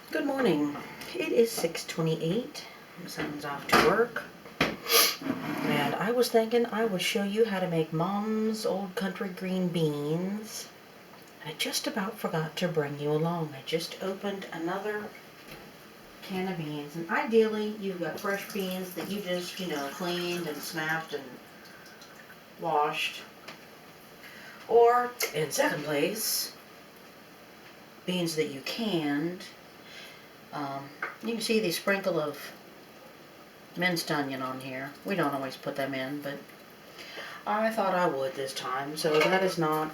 Good morning. It is 6:28. My son's off to work. And I was thinking I would show you how to make Mom's Old Country Green Beans. I just about forgot to bring you along. I just opened another can of beans. And ideally, you've got fresh beans that you just, cleaned and snapped and washed. Or, in second place, beans that you canned. You can see the sprinkle of minced onion on here. We don't always put them in, but I thought I would this time. So that is not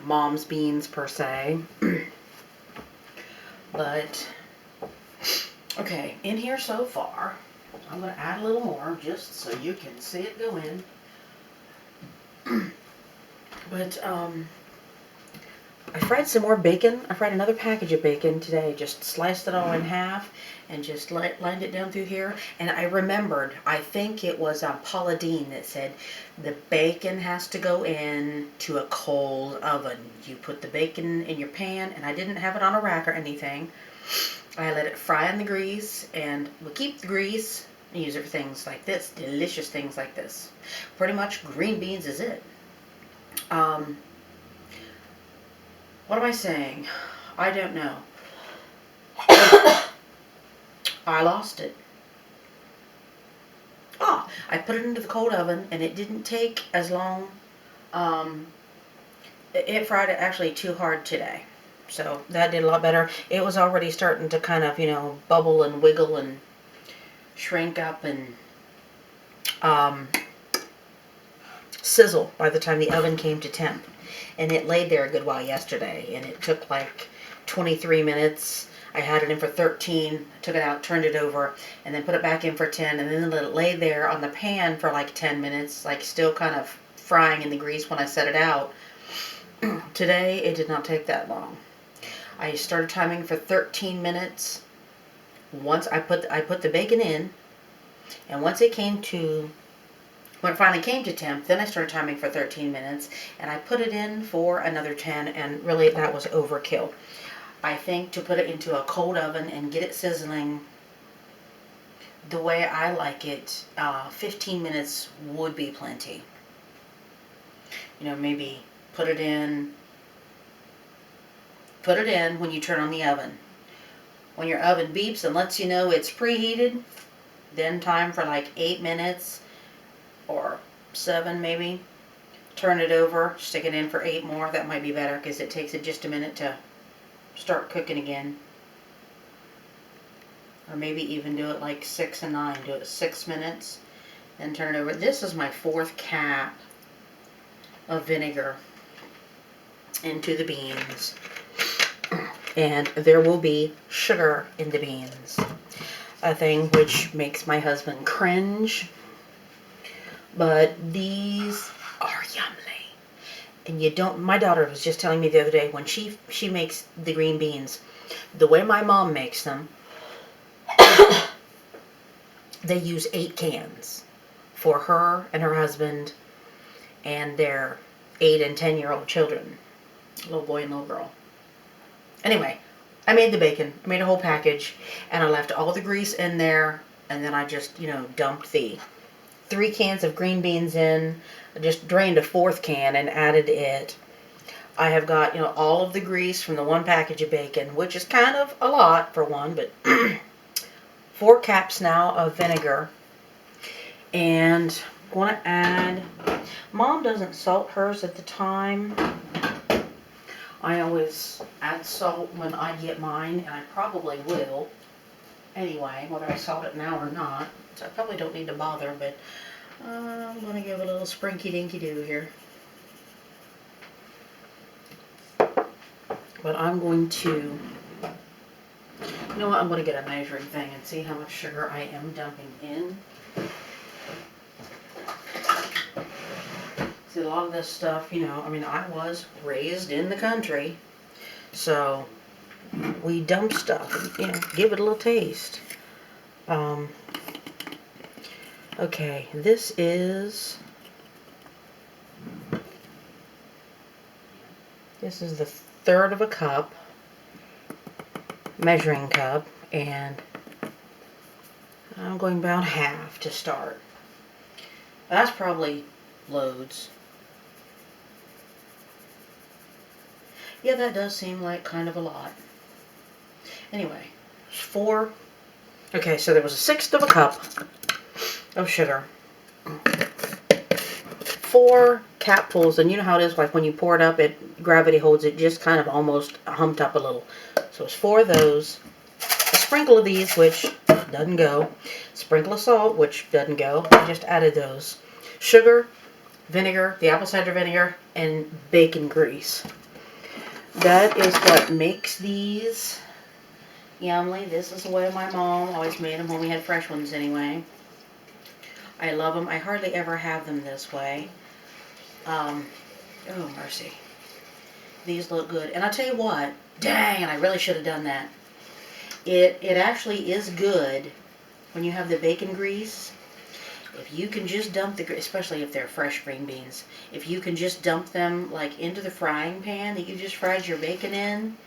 Mom's beans per se. But, okay, in here so far, I'm going to add a little more just so you can see it go in. But, I fried some more bacon. I fried another package of bacon today. Just sliced it all in half and just lined it down through here. And I remembered, I think it was Paula Deen that said, the bacon has to go in to a cold oven. You put the bacon in your pan, and I didn't have it on a rack or anything. I let it fry in the grease, and we'll keep the grease and use it for things like this, delicious things like this. Pretty much green beans is it. What am I saying? I don't know. I lost it. I put it into the cold oven, and it didn't take as long. It fried it actually too hard today. So that did a lot better. It was already starting to kind of, bubble and wiggle and shrink up and sizzle by the time the oven came to temp. And it laid there a good while yesterday, and it took like 23 minutes. I had it in for 13, took it out, turned it over, and then put it back in for 10, and then let it lay there on the pan for like 10 minutes, like still kind of frying in the grease when I set it out. Today, it did not take that long. I started timing for 13 minutes. Once I put the bacon in, and once it came to when it finally came to temp, then I started timing for 13 minutes, and I put it in for another 10, and really that was overkill. I think to put it into a cold oven and get it sizzling the way I like it, 15 minutes would be plenty. Maybe put it in when you turn on the oven. When your oven beeps and lets you know it's preheated, then time for like 8 minutes or 7 maybe. Turn it over, stick it in for 8 more. That might be better because it takes it just a minute to start cooking again. Or maybe even do it like 6 and 9. Do it 6 minutes, then turn it over. This is my 4th cap of vinegar into the beans. And there will be sugar in the beans. A thing which makes my husband cringe. But these are yummy. And my daughter was just telling me the other day, when she makes the green beans, the way my mom makes them, they use 8 cans for her and her husband and their 8 and 10-year-old children, little boy and little girl. Anyway, I made the bacon, I made a whole package, and I left all the grease in there, and then I just, dumped the 3 cans of green beans in. I just drained a 4th can and added it. I have got, all of the grease from the 1 package of bacon, which is kind of a lot for one, but 4 caps now of vinegar. And I'm going to add, Mom doesn't salt hers at the time. I always add salt when I get mine, and I probably will anyway, whether I salt it now or not. So I probably don't need to bother, but I'm going to give it a little sprinky-dinky-doo here. But I'm going to, I'm going to get a measuring thing and see how much sugar I am dumping in. See, a lot of this stuff, I was raised in the country, so we dump stuff, give it a little taste. Okay, this is the 1/3 of a cup. measuring cup, and I'm going about half to start. That's probably loads. Yeah, that does seem like kind of a lot. Anyway, 4. Okay, so there was a 1/6 of a cup of sugar. 4 capfuls, and you know how it is, like when you pour it up, gravity holds it just kind of almost humped up a little. So it's 4 of those. A sprinkle of these, which doesn't go. Sprinkle of salt, which doesn't go. I just added those. Sugar, vinegar, the apple cider vinegar, and bacon grease. That is what makes these yummy. This is the way my mom always made them when we had fresh ones anyway. I love them. I hardly ever have them this way. Oh, mercy. These look good. And I'll tell you what, dang, I really should have done that. It actually is good when you have the bacon grease. If you can just dump the, especially if they're fresh green beans, if you can just dump them like into the frying pan that you just fried your bacon in,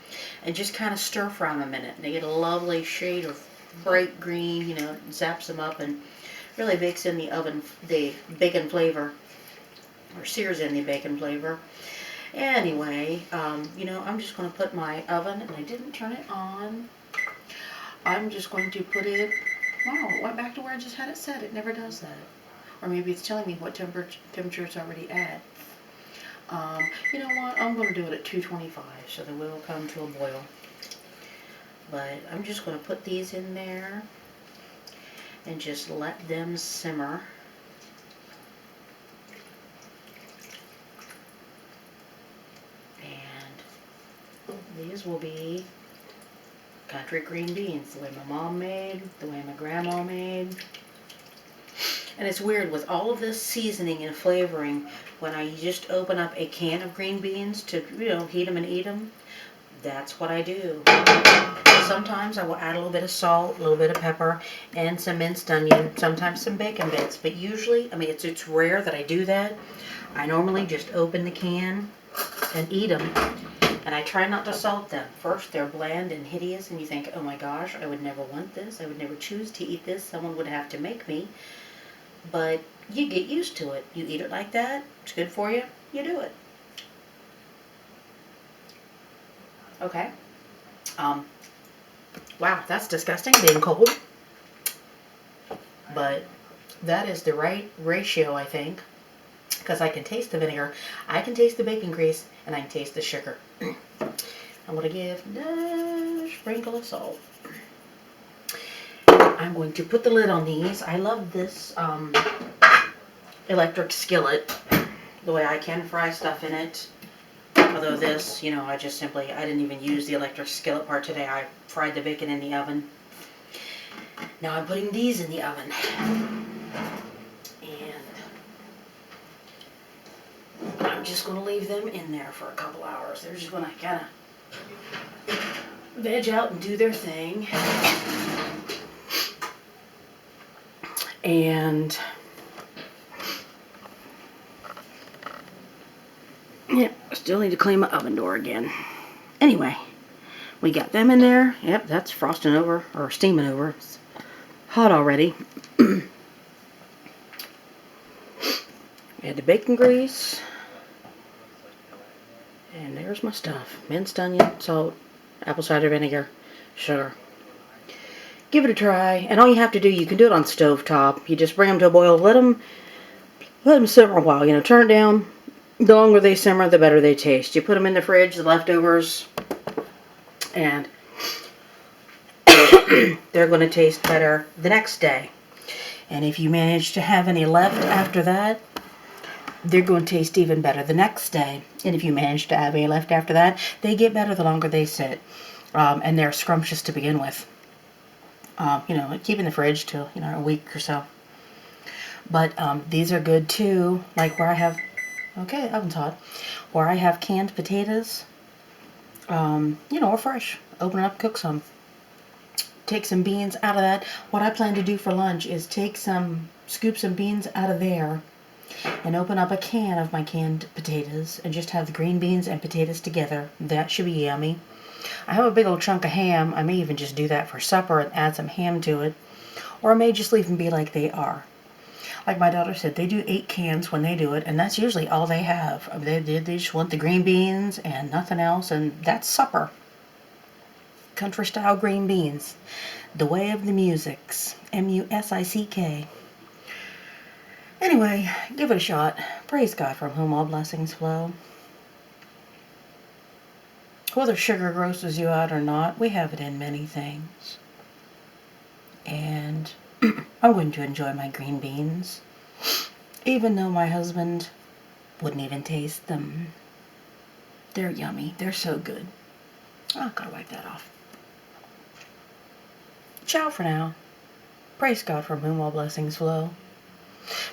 and just kind of stir fry them a minute, they get a lovely shade of bright green, you know, it zaps them up and really bakes in the oven, the bacon flavor, or sears in the bacon flavor. Anyway, you know, I'm just going to put my oven, and I didn't turn it on. I'm just going to put it, wow, it went back to where I just had it set. It never does that. Or maybe it's telling me what temperature it's already at. You know what, I'm going to do it at 225 so that it will come to a boil. But I'm just going to put these in there and just let them simmer. And these will be country green beans, the way my mom made, the way my grandma made. And it's weird, with all of this seasoning and flavoring, when I just open up a can of green beans to, you know, heat them and eat them, that's what I do. Sometimes I will add a little bit of salt, a little bit of pepper, and some minced onion, sometimes some bacon bits. But usually, I mean, it's rare that I do that. I normally just open the can and eat them. And I try not to salt them. First, they're bland and hideous, and you think, oh my gosh, I would never want this. I would never choose to eat this. Someone would have to make me. But you get used to it. You eat it like that. It's good for you. You do it. Okay. Wow, that's disgusting being cold. But that is the right ratio, I think. Because I can taste the vinegar, I can taste the bacon grease, and I can taste the sugar. I'm going to give a sprinkle of salt. I'm going to put the lid on these. I love this electric skillet, the way I can fry stuff in it. Although this, you know, I didn't even use the electric skillet part today. I fried the bacon in the oven. Now I'm putting these in the oven. And I'm just going to leave them in there for a couple hours. They're just going to kind of veg out and do their thing. And yeah, still need to clean my oven door again. Anyway, we got them in there. Yep, that's frosting over, or steaming over. It's hot already. We had the bacon grease. And there's my stuff. Minced onion, salt, apple cider vinegar, sugar. Give it a try. And all you have to do, you can do it on stovetop. You just bring them to a boil. Let them simmer a while. You know, turn it down. The longer they simmer, the better they taste. You put them in the fridge, the leftovers, and they're going to taste better the next day. And if you manage to have any left after that, they're going to taste even better the next day. And if you manage to have any left after that, they get better the longer they sit. And they're scrumptious to begin with. You know, keep in the fridge till, you know, a week or so. But these are good too, like where I have, okay, oven's hot, where I have canned potatoes, you know, or fresh. Open it up, cook some. Take some beans out of that. What I plan to do for lunch is scoop some beans out of there and open up a can of my canned potatoes and just have the green beans and potatoes together. That should be yummy. I have a big old chunk of ham. I may even just do that for supper and add some ham to it. Or I may just leave them be like they are. Like my daughter said, they do 8 cans when they do it, and that's usually all they have. I mean, they just want the green beans and nothing else, and that's supper. Country style green beans. The way of the musics. M-U-S-I-C-K. Anyway, give it a shot. Praise God, from whom all blessings flow. Whether sugar grosses you out or not, we have it in many things. And I'm going to enjoy my green beans, even though my husband wouldn't even taste them. They're yummy. They're so good. Oh, gotta wipe that off. Ciao for now. Praise God, from whom all blessings flow.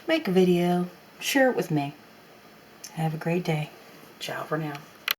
Make a video. Share it with me. Have a great day. Ciao for now.